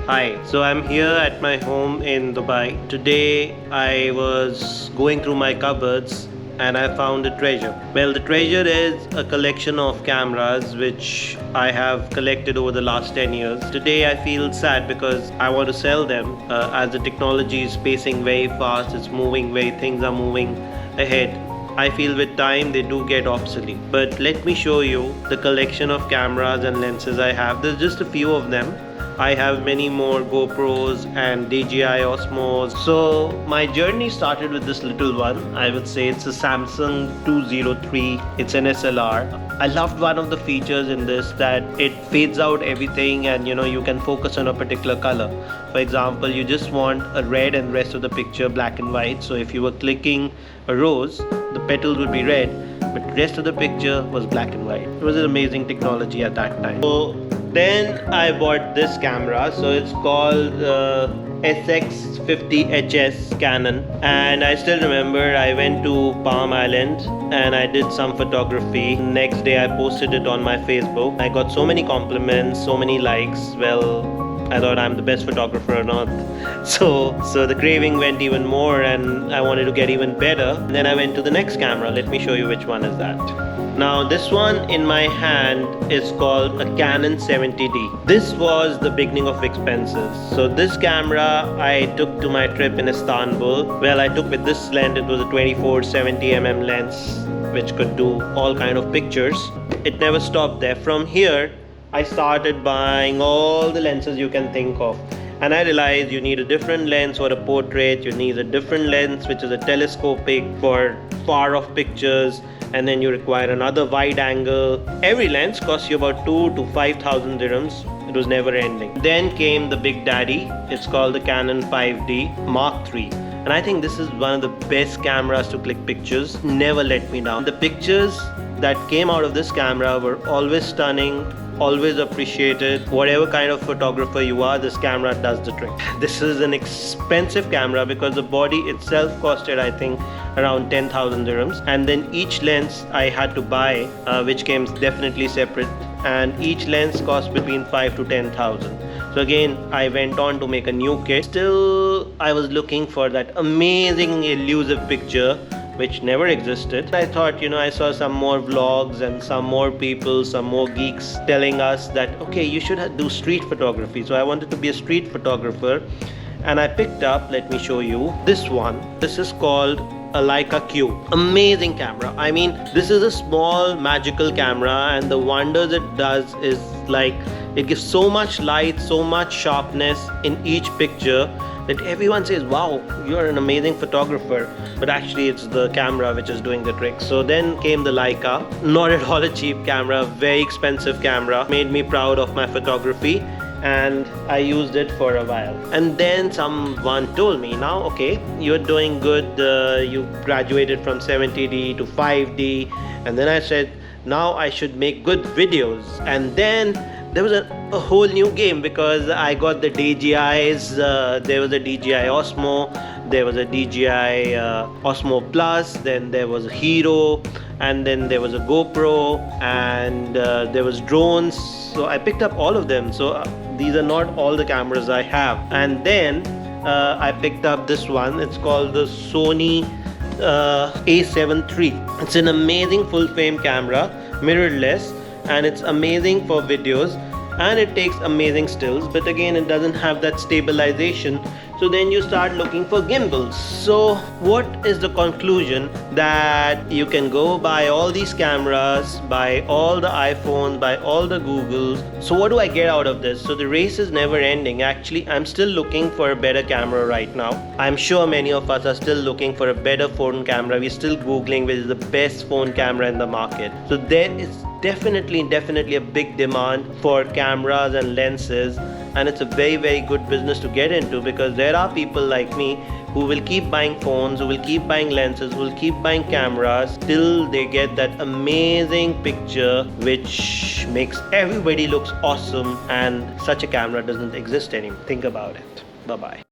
Hi, so I'm here at my home in Dubai. Today I was going through my cupboards and I found a treasure. Well, the treasure is a collection of cameras which I have collected over the last 10 years. Today I feel sad because I want to sell them as the technology is pacing very fast, it's moving very, things are moving ahead. I feel with time they do get obsolete. But let me show you the collection of cameras and lenses I have. There's just a few of them. I have many more GoPros and DJI Osmos. So my journey started with this little one. I would say it's a Samsung 203. It's an SLR. I loved one of the features in this that it fades out everything and you can focus on a particular color. For example, you just want a red and rest of the picture black and white. So if you were clicking a rose, the petals would be red, but the rest of the picture was black and white. It was an amazing technology at that time. So then I bought this camera. So it's called SX50HS Canon, and I still remember I went to Palm Island and I did some photography. Next day I posted it on my Facebook. I got so many compliments, so many likes. Well, I thought I'm the best photographer on earth. So the craving went even more and I wanted to get even better. Then I went to the next camera. Let me show you which one is that. Now this one in my hand is called a Canon 70D. This was the beginning of expenses. So this camera I took to my trip in Istanbul. Well, I took with this lens. It was a 24-70mm lens which could do all kind of pictures. It never stopped there. From here I started buying all the lenses you can think of. And I realized you need a different lens for a portrait, you need a different lens which is a telescopic for far off pictures, and then you require another wide angle. Every lens costs you about 2,000 to 5,000 dirhams. It was never ending. Then came the big daddy. It's called the Canon 5D Mark III. And I think this is one of the best cameras to click pictures. Never let me down. The pictures that came out of this camera were always stunning, always appreciated. Whatever kind of photographer you are, this camera does the trick. This is an expensive camera because the body itself costed I think around 10,000 dirhams, and then each lens I had to buy which came definitely separate, and each lens cost between 5 to 10,000. So again I went on to make a new kit. Still I was looking for that amazing elusive picture which never existed. I thought, I saw some more vlogs and some more people, some more geeks telling us that, okay, you should do street photography. So I wanted to be a street photographer, and I picked up, let me show you, this one. This is called a Leica Q. Amazing camera. I mean, this is a small magical camera, and the wonders it does is like, it gives so much light, so much sharpness in each picture that everyone says, wow, you're an amazing photographer. But actually it's the camera which is doing the trick. So then came the Leica. Not at all a cheap camera, very expensive camera. Made me proud of my photography, and I used it for a while. And then someone told me, now okay, you're doing good, you graduated from 70D to 5D. And then I said, now I should make good videos. And then there was a whole new game because I got the DJIs. There was a DJI Osmo, there was a DJI Osmo Plus, then there was a Hero, and then there was a GoPro, and there was drones. So I picked up all of them. So these are not all the cameras I have. And then I picked up this one. It's called the Sony A7 III. It's an amazing full frame camera, mirrorless, and it's amazing for videos, and it takes amazing stills, but again it doesn't have that stabilization. So then you start looking for gimbals. So what is the conclusion? That you can go buy all these cameras, buy all the iPhones, buy all the Googles. So what do I get out of this? So the race is never ending. Actually, I'm still looking for a better camera right now. I'm sure many of us are still looking for a better phone camera. We're still Googling which is the best phone camera in the market. So there is definitely a big demand for cameras and lenses, and it's a very good business to get into because there are people like me who will keep buying phones, who will keep buying lenses, who will keep buying cameras till they get that amazing picture which makes everybody looks awesome, and such a camera doesn't exist anymore. Think about it. Bye bye.